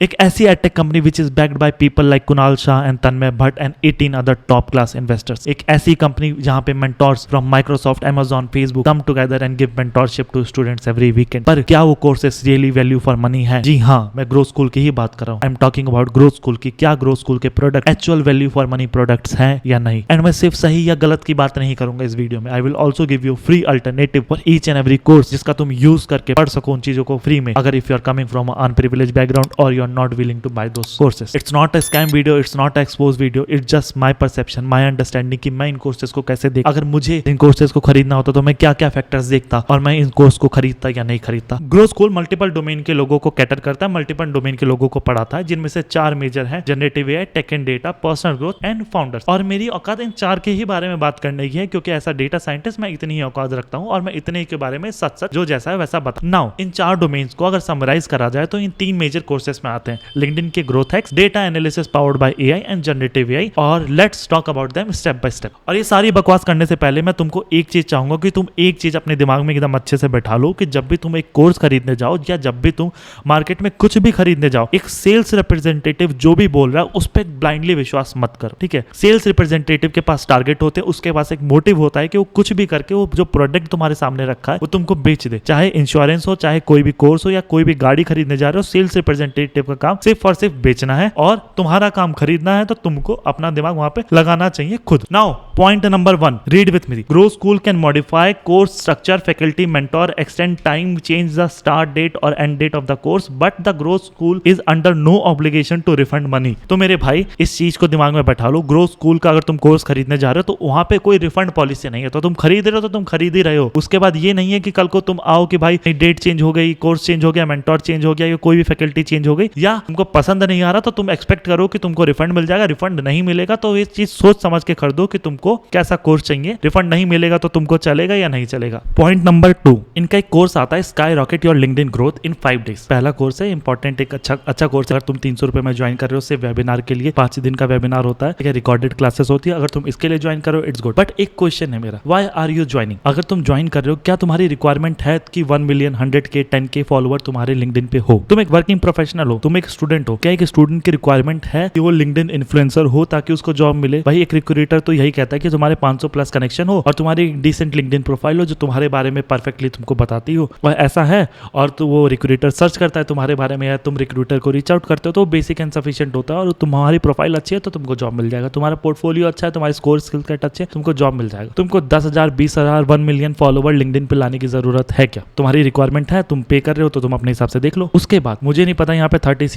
एक ऐसी edtech company which is backed by people like Kunal Shah and Tanmay Bhatt and 18 other top class investors. एक ऐसी company जहां पे mentors from Microsoft, Amazon, Facebook come together and give mentorship to students every weekend. पर क्या वो courses really value for money है? जी हाँ, मैं ग्रो स्कूल की ही बात कर रहा हूँ। I am talking about grow school की। क्या ग्रो स्कूल के product actual value for money products हैं या नहीं? एंड मैं सिर्फ सही या गलत की बात नहीं करूंगा इस वीडियो में। I will also give you free alternative for each and every course जिसका तुम यूज करके पढ़ सको उन चीजों को फ्री में, अगर if you are coming from unprivileged background और you are not willing to buy those courses. It's not a scam video, it's not a expose video, it's just my perception, my understanding कि मैं इन courses को कैसे देख, अगर मुझे इन courses को खरीदना होता तो मैं क्या क्या फैक्टर्स देखता और मैं इन कोर्स को खरीदता या नहीं खरीदता। ग्रो स्कूल मल्टीपल डोमेन के लोगों को कैटर करता है, मल्टीपल डोमेन के लोगों को पढ़ाता है, जिनमें से 4 मेजर है: generative AI, tech and data, personal growth and founders. और मेरी औकात इन 4 के ही बारे में बात करने की है, क्योंकि ऐसा डेटा साइंटिस्ट मैं इतनी ही औकात रखता हूँ और मैं इतने के बारे में सच जो जैसा है वैसा बता। नाउ इन 4 डोमेन्स को अगर समराइज करा जाए तो इन 3 मेजर कोर्सेज में आते हैं: लिंक्डइन के growth hacks, data analysis powered by AI and generative AI, और let's talk about them step by step. और ये सारी बकवास करने से पहले मैं तुमको एक चीज चाहूंगा कि तुम एक चीज अपने दिमाग में एकदम अच्छे से बैठा लो कि जब भी तुम एक कोर्स खरीदने जाओ या जब भी तुम मार्केट में कुछ भी खरीदने जाओ, एक सेल्स रिप्रेजेंटेटिव जो भी बोल रहा है उस पर ब्लाइंडली विश्वास मत करो, ठीक है? सेल्स रिप्रेजेंटेटिव के पास टारगेट होते हैं, उसके पास एक मोटिव होता है कि वो कुछ भी करके वो जो प्रोडक्ट तुम्हारे सामने रखा है वो तुमको बेच दे। चाहे इंश्योरेंस हो, चाहे कोई भी कोर्स हो या कोई भी गाड़ी खरीदने जा रहे हो, सेल्स रिप्रेजेंटेटिव का काम सिर्फ और सिर्फ बेचना है और तुम्हारा काम खरीदना है, तो तुमको अपना दिमाग वहां पे लगाना चाहिए खुद। Now point number 1, read with me. Grow School can modify course structure, faculty, mentor, extend time, change the start date और end date of the course, but the Grow School is under no obligation to refund money. तो मेरे भाई इस चीज को दिमाग में बैठा लो, ग्रो स्कूल का अगर तुम कोर्स खरीदने जा रहे हो तो वहां पे कोई रिफंड पॉलिसी नहीं है। तो तुम खरीद रहे हो तो तुम खरीद ही रहे हो। उसके बाद ये नहीं है कि कल को तुम आओ कि भाई डेट चेंज हो गई, कोर्स चेंज हो गया, मेंटोर चेंज हो गया या कोई भी फैकल्टी चेंज हो गई या तुमको पसंद नहीं आ रहा तो तुम एक्सपेक्ट करो कि तुमको रिफंड मिल जाएगा। रिफंड नहीं मिलेगा तो ये चीज सोच समझ के खरीदो कि तुमको कैसा कोर्स चाहिए। रिफंड नहीं मिलेगा तो तुमको चलेगा या नहीं चलेगा। पॉइंट नंबर 2, इनका एक कोर्स आता है sky rocket your LinkedIn growth in 5 days. पहला कोर्स है इंपॉर्टेंट, एक अच्छा कोर्स है। अगर तुम 300 रुपए में ज्वाइन कर रहे हो, सिर्फ वेबिनार के लिए 5 दिन का वेबिनार होता है, ठीक है? रिकॉर्डेड क्लासेस होती है। अगर तुम इसके लिए ज्वाइन करो इट्स गुड, बट एक क्वेश्चन है मेरा, व्हाई आर यू ज्वाइनिंग? अगर तुम ज्वाइन कर रहे हो, क्या तुम्हारी रिक्वायरमेंट है कि 1 मिलियन, 100K, 10K फॉलोवर तुम्हारे लिंक्डइन पे हो? तुम एक वर्किंग प्रोफेशनल हो, तुम एक स्टूडेंट हो, क्या एक स्टूडेंट की रिक्वायरमेंट है कि वो लिंक्डइन इन्फ्लुएंसर हो ताकि उसको जॉब मिले? भाई एक रिक्रूटर तो यही कहता है कि तुम्हारे 500 प्लस कनेक्शन हो और तुम्हारी डिसेंट लिंक्डइन प्रोफाइल हो जो तुम्हारे बारे में परफेक्टली तुमको बताती हो। वह ऐसा है और तो वो रिक्रूटर सर्च करता है तुम्हारे बारे में या तुम रिक्रूटर को रीच आउट करते हो तो बेसिक एंड सफिशिएंट होता है और तुम्हारी प्रोफाइल अच्छी है तो तुमको जॉब मिल जाएगा। तुम्हारा पोर्टफोलियो अच्छा है, तुम्हारी स्कोर स्किल सेट अच्छे, तुमको जॉब मिल जाएगा। तुमको 10,000, 20,000, 1 मिलियन फॉलोवर लिंक्डइन पे लाने की जरूरत है क्या? तुम्हारी रिक्वायरमेंट है, तुम पे कर रहे हो तो तुम अपने हिसाब से देख लो। उसके बाद मुझे नहीं पता यहाँ पे 30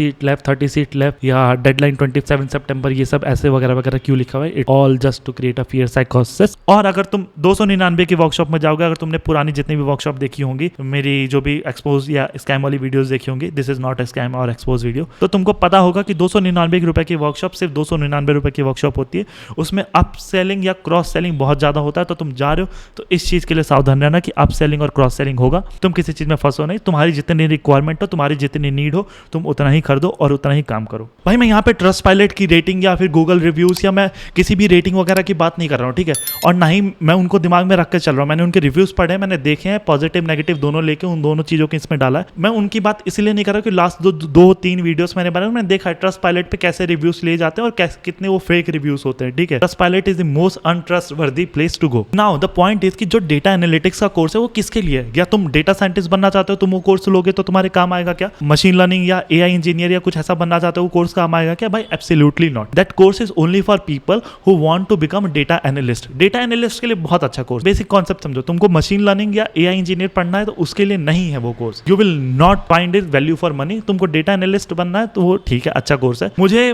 सीट लेफ्ट या डेडलाइन 27 सितंबर ये सब ऐसे वगैरह वगैरह क्यों लिखा हुआ है। It all just to create a fear साइकोसिस। और अगर तुम 299 की वर्कशॉप में जाओगे, अगर तुमने पुरानी जितनी भी वर्कशॉप देखी होंगी, मेरी जो भी एक्सपोज या स्कैम वाली वीडियोस देखी होंगी, this is not a scam और एक्सपोज वीडियो, तो तुमको पता होगा कि 299 रुपए की वर्कशॉप सिर्फ 299 रुपए की वर्कशॉप होती है। उसमें अप सेलिंग या क्रॉस सेलिंग बहुत ज्यादा होता है। तो तुम जा रहे हो तो इस चीज के लिए सावधान रहना कि अप सेलिंग और क्रॉस सेलिंग होगा। तुम किसी चीज में फंसो नहीं। तुम्हारी जितनी रिक्वायरमेंट हो, तुम्हारी जितनी नीड हो, तुम उतना ही खरीदो और उतना ही काम करो। भाई मैं यहाँ पे ट्रस्ट पायलट की रेटिंग या फिर गूगल रिव्यूज या मैं किसी भी रेटिंग वगैरह की बात नहीं कर रहा हूँ, ठीक है? और ना ही मैं उनको दिमाग में रख के चल रहा हूँ। मैंने उनके रिव्यूज पढ़े, मैंने देखे हैं, पॉजिटिव नेगेटिव दोनों लेके उन दोनों चीजों के इसमें डाला है। मैं उनकी बात इसलिए नहीं कर रहा कि लास्ट 2-3 वीडियोस मैंने बनाया, मैंने देखा है ट्रस्ट पायलट पे कैसे रिव्यूज लिए जाते हैं और कितने वो फेक रिव्यूज होते हैं, ठीक है? Trustpilot is the most untrustworthy place to go. Now the point is कि जो डेटा एनालिटिक्स का कोर्स है वो किसके लिए है? या तुम डेटा साइंटिस्ट बनना चाहते हो, तुम वो कोर्स लोगे तो तुम्हारे काम आएगा क्या? मशीन लर्निंग या एआई इंजीनियर या कुछ ऐसा बनना चाहते हो, वो कोर्स काम आएगा क्या? भाई absolutely not. That course is only for people who want to become data analyst. Data analyst के लिए बहुत अच्छा कोर्स। बेसिक कॉन्सेप्ट समझो। तुमको मशीन लर्निंग या एआई इंजीनियर पढ़ना है तो उसके लिए नहीं है वो course. You will not find it value for money. तुमको डेटा एनालिस्ट बनना है तो वो ठीक है, अच्छा कोर्स है। मुझे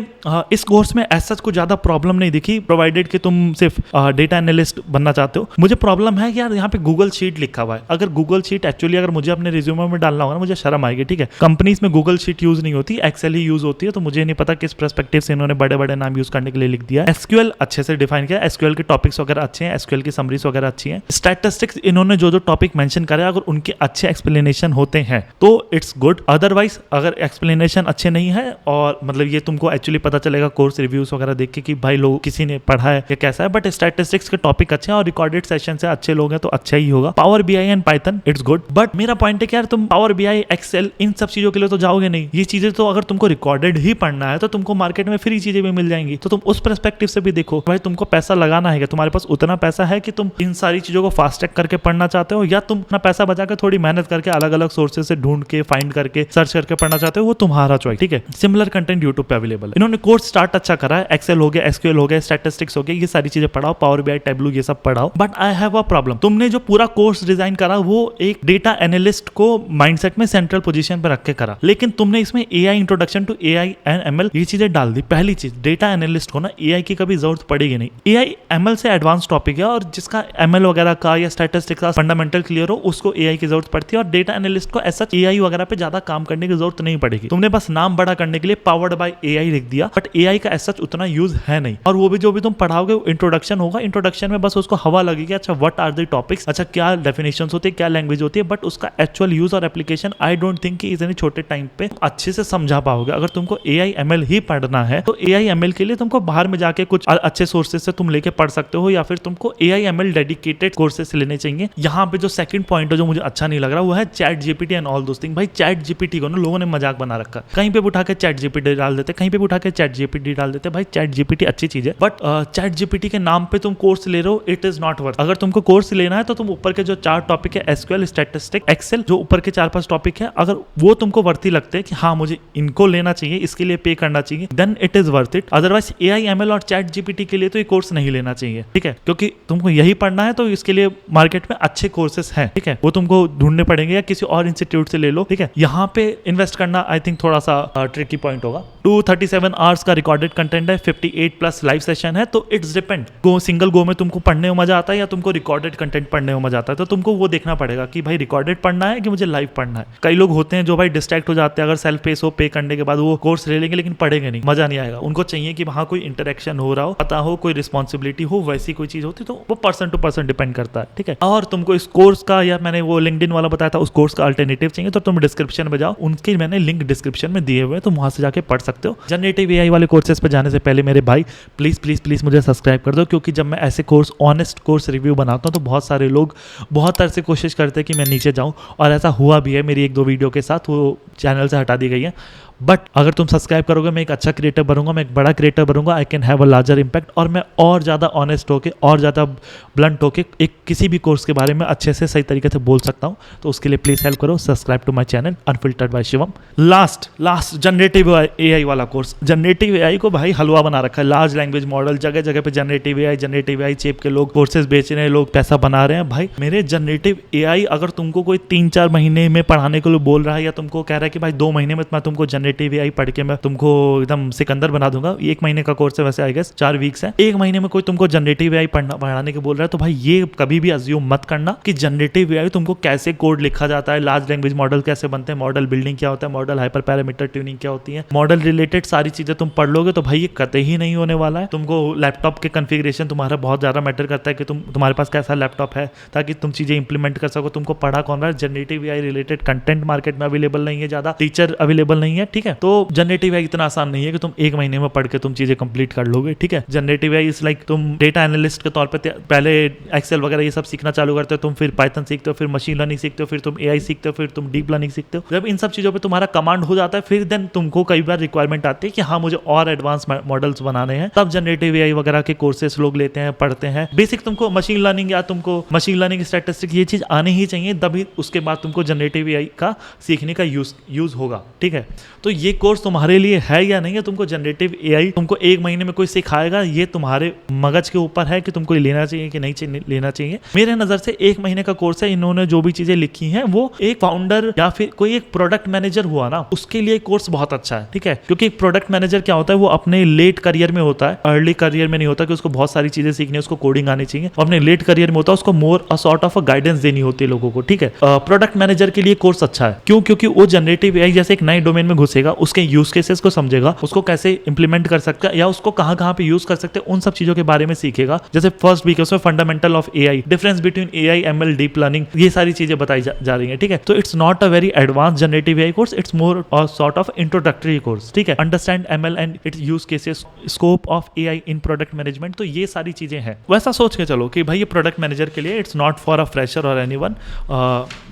इस कोर्स में ऐसा कुछ ज्यादा प्रॉब्लम नहीं दिखी, प्रोवाइडेड कि तुम सिर्फ डेटा एनालिस्ट बनना चाहते हो। मुझे प्रॉब्लम है यार यहाँ पे गूगल शीट लिखा हुआ है। अगर गूगल शीट एक्चुअली अगर मुझे अपने रिज्यूमे में डालना होगा ना, मुझे शर्म आएगी, ठीक है? कंपनीज में गूगल शीट यूज नहीं होती, एक्सेल ही यूज होती है। तो मुझे नहीं पता किस पर्सपेक्टिव से इन्होंने बड़े बड़े नाम यूज करने के लिए लिख दिया। एसक्यूएल अच्छे से डिफाइन किया, एसक्यूएल के टॉपिक्स वगैरह अच्छे हैं, एसक्यूएल की समरीज वगैरह अच्छी हैं। स्टैटिस्टिक्स इन्होंने जो टॉपिक मेंशन करे अगर उनके अच्छे एक्सप्लेनेशन होते हैं तो इट्स गुड। अदरवाइज अगर एक्सप्लेनेशन अच्छे नहीं है और मतलब ये तुमको एक्चुअली पता चलेगा कोर्स रिव्यूज वगैरह देख के कि भाई लोग किसी ने पढ़ा है या कैसा है, बट स्टैटिस्टिक्स के टॉपिक अच्छे हैं और रिकॉर्डेड सेशन से अच्छे लोग हैं तो अच्छा ही होगा। Power BI and Python it's good, but मेरा पॉइंट है कि यार तुम पावर बीआई, एक्सेल इन सब चीजों के लिए तो जाओगे नहीं। ये चीज चीजें तो अगर तुमको रिकॉर्डेड ही पढ़ना है तो तुमको मार्केट में फ्री चीजें भी मिल जाएंगी। तो तुम उस पर्सपेक्टिव से भी देखो भाई, तुमको पैसा लगाना है, तुम्हारे पास उतना पैसा है कि तुम इन सारी चीजों को फास्ट ट्रैक करके पढ़ना चाहते हो, या तुम अपना पैसा बचा के थोड़ी मेहनत करके अलग अलग सोर्सेज से ढूंढ के फाइंड करके सर्च करके पढ़ना चाहते हो, वो तुम्हारा चॉइस। ठीक है, सिमिलर कंटेंट यूट्यूब पे अवेलेबल है। इन्होंने कोर्स स्टार्ट अच्छा करा है, एक्सेल हो गया, एसक्यूएल हो गया, स्टैटिस्टिक्स हो गया, ये सारी चीजें पढ़ाओ, पावर बीआई, टैबलू ये सब पढ़ाओ। But I have a problem, तुमने जो पूरा कोर्स डिजाइन करा वो एक डेटा एनालिस्ट को माइंडसेट में सेंट्रल पोजीशन पर रख के करा, लेकिन तुमने इसमें AI, introduction to AI and ML ये चीजें डाल दी। पहली चीज, डेटा एनालिस्ट को ना एआई की कभी जरूरत पड़ेगी नहीं। एआई एमएल से एडवांस टॉपिक है, और जिसका एमएल वगैरह का या स्टैटिस्टिक्स का फंडामेंटल क्लियर हो उसको एआई की जरूरत पड़ती है, और डेटा एनालिस्ट को ऐसा एआई वगैरह पे ज्यादा काम करने की जरूरत नहीं पड़ेगी। तुमने बस नाम बड़ा करने के लिए पावर्ड बाय एआई लिख दिया, बट एआई का ऐसा उतना यूज है नहीं। और वो भी जो भी तुम पढ़ाओगे इंट्रोडक्शन होगा, इंट्रोडक्शन में बस उसको हवा लगेगी, अच्छा व्हाट आर द टॉपिक्स, अच्छा क्या डेफिनेशंस होती है, क्या लैंग्वेज होती है, बट उसका एक्चुअल यूज और एप्लीकेशन आई डोंट थिंक कि इतने छोटे टाइम पे अच्छे से समझा पाओगे। अगर तुमको एआई एमएल ही पढ़ना है तो एआई एमएल के लिए तुमको बाहर में जाके कुछ अच्छे सोर्सेज से तुम लेके पढ़ सकते हो, या फिर तुमको एआई एमएल डेडिकेटेड कोर्सेज लेने चाहिए। यहाँ पे जो सेकंड पॉइंट है जो मुझे अच्छा नहीं लग रहा वो है chat GPT and all those thing. भाई चैट जीपीटी को ना लोगों ने मजाक बना रखा, कहीं पे उठा के चैट जीपीटी डाल देते, कहीं पे उठा के चैट जीपीटी डाल देते। भाई चैट जीपीटी अच्छी चीज है, बट चैट जीपीटी के नाम पे तुम कोर्स ले रहे हो, इट इज नॉट वर्थ। अगर तुमको कोर्स लेना है तो तुम ऊपर के जो 4 टॉपिक है, एसक्यूएल, स्टैटिस्टिक्स, एक्सेल, जो ऊपर के 4-5 टॉपिक है, अगर वो तुमको वर्थी लगते हैं कि हाँ मुझे इनको लेना चाहिए, इसके लिए पे करना चाहिए, then it is worth it. Otherwise AI ML और चैट जीपीटी के लिए तो ये कोर्स नहीं लेना चाहिए। ठीक है, क्योंकि तुमको यही पढ़ना है तो इसके लिए मार्केट में अच्छे कोर्सेस हैं। ठीक है, वो तुमको ढूंढने पड़ेंगे या किसी और इंस्टीट्यूट से ले लो। ठीक है, यहाँ पे इन्वेस्ट करना आई थिंक थोड़ा सा ट्रिकी पॉइंट होगा। 237 आवर्स का रिकॉर्डेड कंटेंट है, 58+ लाइव सेशन है, तो इट्स डिपेंड, सिंगल गो में तुमको पढ़ने में मजा आता है या तुमको रिकॉर्डेड कंटेंट पढ़ने में मजा आता है। तो तुमको वो देखना पड़ेगा कि भाई रिकॉर्डेड पढ़ना है कि मुझे लाइव पढ़ना है। कई लोग होते हैं जो भाई डिस्ट्रैक्ट हो जाते हैं, अगर सेल्फ पेस हो, पे करने के बाद वो कोर्स ले लेंगे लेकिन पढ़ेंगे नहीं, मजा नहीं आएगा। उनको चाहिए कि वहाँ कोई इंटरेक्शन हो रहा हो, पता हो, कोई रिस्पॉन्सिबिलिटी हो, वैसी कोई चीज होती, तो वो पर्सन टू पर्सन डिपेंड करता है। ठीक है, और तुमको इस कोर्स का, या मैंने वो लिंक्डइन वाला बताया था, उस कोर्स का अल्टरनेटिव चाहिए तो तुम डिस्क्रिप्शन में जाओ, उनके मैंने लिंक डिस्क्रिप्शन में दिए हुए, तुम वहां से जाके पढ़ सकते हो। जनरेटिव एआई वाले कोर्सेज पे जाने से पहले मेरे भाई प्लीज प्लीज प्लीज मुझे सब्सक्राइब कर दो, क्योंकि जब मैं ऐसे कोर्स, ऑनेस्ट कोर्स रिव्यू बनाता हूँ तो बहुत सारे लोग बहुत तरह से कोशिश करते हैं कि मैं नीचे जाऊँ, और ऐसा हुआ भी है मेरी 1-2 वीडियो के साथ, वो चैनल से हटा दी गई है। बट अगर तुम सब्सक्राइब करोगे, मैं एक अच्छा क्रिएटर बनूंगा, मैं एक बड़ा क्रिएटर बनूंगा, I can have a larger impact, और मैं और ज़्यादा ऑनेस्ट होके और ज़्यादा ब्लंट होके एक किसी भी कोर्स के बारे में अच्छे से सही तरीके से बोल सकता हूँ। तो उसके लिए प्लीज़ हेल्प करो, subscribe to my channel unfiltered by Shivam. Last generative AI वाला कोर्स। जनरेटिव एआई को भाई हलवा बना रखा है, लार्ज लैंग्वेज मॉडल, जगह जगह पे जनरेटिव एआई चेप के लोग कोर्सेज बेच रहे हैं, लोग पैसा बना रहे हैं। भाई मेरे जनरेटिव एआई अगर तुमको कोई 3-4 महीने में पढ़ाने के लिए बोल रहा है, या तुमको कह रहा है कि भाई 2 महीने में मैं तुमको जनरेटिव एआई पढ़ के मैं तुमको एकदम सिकंदर बना दूंगा, 1 महीने का कोर्स है वैसे, आई गेस 4 वीक्स है, 1 महीने में कोई तुमको जनरेटिव एआई पढ़ाने के बोल रहा है, तो भाई ये कभी भी अज्यूम मत करना कि जनरेटिव एआई तुमको कैसे कोड लिखा जाता है, लार्ज लैंग्वेज मॉडल कैसे बनते हैं, मॉडल बिल्डिंग क्या होता है, मॉडल हाइपर पैरामीटर ट्यूनिंग क्या होती है, मॉडल रिलेटेड सारी चीजें तुम पढ़ लोगे तो भाई ये कतई ही नहीं होने वाला है। तुमको लैपटॉप के कॉन्फ़िगरेशन तुम्हारा बहुत ज्यादा मैटर करता है कि तुम्हारे पास कैसा लैपटॉप है, ताकि तुम चीजें इंप्लीमेंट कर सको। तुमको पढ़ा कौन रहा है, generative AI related content market में अवेलेबल नहीं है, ज्यादा टीचर अवेलेबल नहीं है। ठीक है, तो जनरेटिव एआई इतना आसान नहीं है कि तुम 1 महीने में पढ़ के तुम चीजें कंप्लीट कर लोगे। ठीक है, जनरेटिव एआई इज लाइक तुम डेटा एनालिस्ट के तौर पे पहले एक्सेल वगैरह ये सब सीखना चालू करते हो, तुम फिर पाइथन सीखते हो, फिर मशीन लर्निंग सीखते हो, फिर तुम एआई सीखते हो, फिर तुम डीप लर्निंग सीखते हो। जब इन सब चीजों पे तुम्हारा कमांड हो जाता है, फिर देन तुमको कई बार रिक्वायरमेंट आती है कि हाँ मुझे और एडवांस मॉडल्स बनाने हैं, तब जनरेटिव एआई वगैरह के कोर्सेस लोग लेते हैं, पढ़ते हैं। बेसिक तुमको मशीन लर्निंग या तुमको मशीन लर्निंग स्टैटिस्टिक्स ये चीज आनी ही चाहिए, तभी उसके बाद तुमको जनरेटिव एआई का सीखने का यूज होगा। ठीक है, तो ये कोर्स तुम्हारे लिए है या नहीं है, तुमको जनरेटिव एआई तुमको 1 महीने में कोई सिखाएगा, ये तुम्हारे मगज के ऊपर है कि तुमको लेना चाहिए कि नहीं लेना चाहिए। मेरे नजर से 1 महीने का कोर्स है, इन्होंने जो भी चीजें लिखी हैं वो एक फाउंडर या फिर कोई एक प्रोडक्ट मैनेजर हुआ ना, उसके लिए कोर्स बहुत अच्छा है। ठीक है, क्योंकि एक प्रोडक्ट मैनेजर क्या होता है, वो अपने लेट करियर में होता है, अर्ली करियर में नहीं होता कि उसको बहुत सारी चीजें सीखनी है, उसको कोडिंग आनी चाहिए, और अपने लेट करियर में होता है उसको more a sort of a guidance देनी होती है लोगों को। ठीक है, प्रोडक्ट मैनेजर के लिए कोर्स अच्छा है, क्यों? क्योंकि वो जनरेटिव एआई जैसे एक नए डोमेन में घुसेगा, उसके यूज केसेस को समझेगा, उसको कैसे इंप्लीमेंट कर सकता है या उसको कहां पे यूज कर सकते हैं, उन सब चीजों के बारे में सीखेगा। जैसे फर्स्ट वीक है उसमें fundamental of AI, difference between AI, ML, deep learning, ये सारी चीजें बताई जा रही है। ठीक है, तो it's not a very advance generative AI course, it's more a sort of introductory course. ठीक है, understand ML and it's use cases, scope of AI in product management, तो ये सारी चीजें हैं। वैसा सोच के चलो कि भाई ये प्रोडक्ट मैनेजर के लिए it's not for a fresher और एनीवन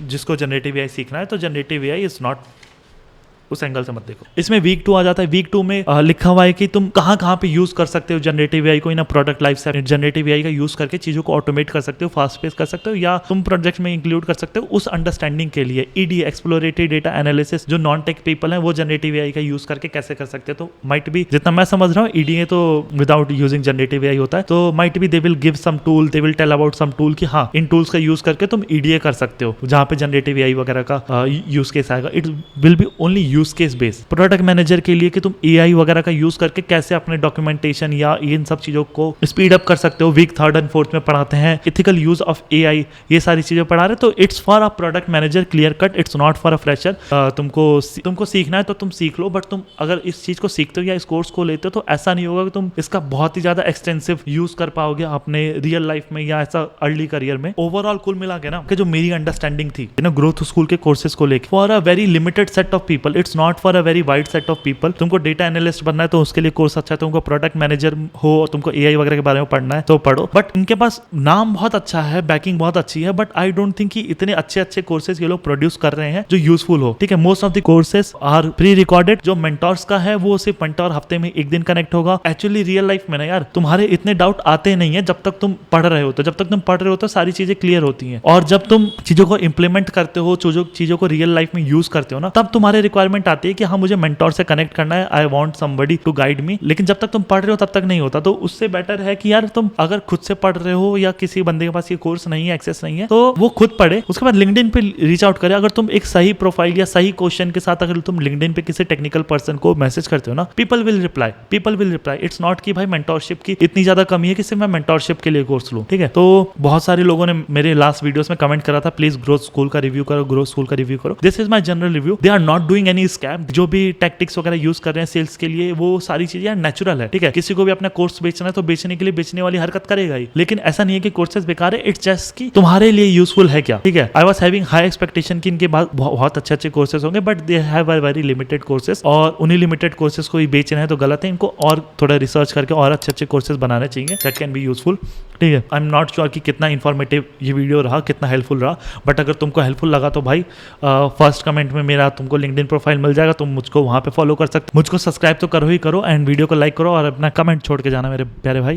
जिसको जनरेटिव एआई सीखना है, तो जनरेटिव एआई इज नॉट उस एंगल से मत देखो। इसमें वीक 2 आ जाता है। वीक 2 में लिखा हुआ है कि तुम कहाँ पे यूज कर सकते हो जनरेटिव एआई को in product life cycle. Generative AI का यूज करके चीजों को ऑटोमेट कर सकते हो, फास्ट पेस कर सकते हो, या तुम प्रोजेक्ट में इंक्लूड कर सकते हो। उस अंडरस्टैंडिंग के लिए ईडी, एक्सप्लोरेटरी डेटा एनालिसिस, जो नॉन टेक पीपल है वो जनरेटिव एआई का यूज करके कैसे कर सकते हैं। तो माइट बी, जितना मैं समझ रहा हूँ, ईडीए तो विदाउट यूजिंग जनरेटिव एआई होता है, तो might be they will give some tool, they will tell about some tool कि हाँ इन टूल्स का यूज करके तुम ईडीए कर सकते हो, जहां पे जनरेटिव एआई वगैरह का यूज केस आएगा। It will be only use case based. Product manager के लिए कि तुम एआई वगैरह का यूज करके कैसे अपने डॉक्यूमेंटेशन या इन सब चीजों को स्पीड अप कर सकते हो। वीक 3rd एंड 4th में पढ़ाते हैं इथिकल यूज ऑफ एआई, ये सारी चीजें पढ़ा रहे। तो it's for a product manager, clear cut, it's not for a fresher. तुमको सीखना है तो तुम सीख लो, बट तुम अगर इस चीज को सीखते हो या इस कोर्स को लेते हो तो ऐसा नहीं होगा कि तुम इसका बहुत ही ज्यादा एक्सटेंसिव यूज कर पाओगे अपने रियल लाइफ में या ऐसा अर्ली करियर में। ओवरऑल कुल मिला के ना कि जो मेरी अंडरस्टैंडिंग थी ग्रोथ स्कूल के कोर्सेज को लेकर, for a very limited set of people, it's not for a very wide set of people. तुमको डेटा एनालिस्ट बनना है तो उसके लिए कोर्स अच्छा है, तुमको प्रोडक्ट मैनेजर हो, तुमको एआई वगैरह के बारे में पढ़ना है तो पढ़ो। बट इनके पास नाम बहुत अच्छा है, बैकिंग बहुत अच्छी है, बट आई डोंट थिंक कि इतने अच्छे अच्छे कोर्सेज ये लोग प्रोड्यूस कर रहे हैं जो यूजफुल हो। ठीक है, most of the courses are pre recorded. जो मेंटोर्स का है वो सिर्फ मेंटोर हफ्ते में 1 दिन कनेक्ट होगा। एक्चुअली रियल लाइफ में ना यार तुम्हारे इतने डाउट आते नहीं है जब तक तुम पढ़ रहे हो। तो जब तक तुम पढ़ रहे हो तो सारी चीजें क्लियर होती हैं, और जब तुम चीजों को इंप्लीमेंट करते हो, चीजों को रियल लाइफ में यूज करते हो ना, तब तुम्हारे रिक्वायरमेंट आती है कि हाँ मुझे मेंटोर से कनेक्ट करना है, I want somebody to guide me. लेकिन जब तक तुम पढ़ रहे हो तब तक नहीं होता। तो उससे बेटर है कि यार तुम अगर खुद से पढ़ रहे हो या किसी बंदे के पास ये कोर्स नहीं है, एक्सेस नहीं है, तो वो खुद पढ़े, उसके बाद लिंक्डइन पे रीच आउट करे। अगर तुम एक सही प्रोफाइल या सही क्वेश्चन के साथ अगर तुम लिंक्डइन पे किसी टेक्निकल पर्सन को मैसेज करते हो ना, people will reply. It's not कि भाई मेंटोरशिप की इतनी ज्यादा कमी है कि सिर्फ मैं मेंटोरशिप के लिए कोर्स लूं। ठीक है, तो बहुत सारे लोगों ने मेरे लास्ट वीडियोस में कमेंट करा था प्लीज ग्रोथ स्कूल का रिव्यू करो। This is my general review. They are not doing any scam. जो भी टैक्टिक्स वगैरह यूज कर रहे हैं सेल्स के लिए, वो सारी चीजें नेचुरल है। ठीक है, किसी को भी अपना कोर्स बेचना है तो बेचने के लिए बेचने वाली हरकत करेगा ही, लेकिन ऐसा नहीं है कि कोर्सेज बेकार है। इट्स जस्ट कि तुम्हारे लिए यूजफुल है क्या। ठीक है, I was having high expectation कि इनके बाद बहुत अच्छे कोर्सेज होंगे, but they have a very limited courses, और उन्हीं लिमिटेड कोर्सेज को ही बेच रहे हैं तो गलत है। इनको और थोड़ा रिसर्च करके और अच्छे कोर्सेज बनाने चाहिए दैट कैन बी यूजफुल। ठीक है, आई एम नॉट श्योर कि कितना इन्फॉर्मेटिव ये वीडियो रहा, कितना हेल्पफुल रहा, बट अगर तुमको हेल्पफुल लगा तो भाई फर्स्ट कमेंट में मेरा तुमको लिंक्डइन प्रोफाइल मिल जाएगा, तुम मुझको वहां पे फॉलो कर सकते। मुझको सब्सक्राइब तो करो ही करो, एंड वीडियो को लाइक करो और अपना कमेंट छोड़ के जाना मेरे प्यारे भाई।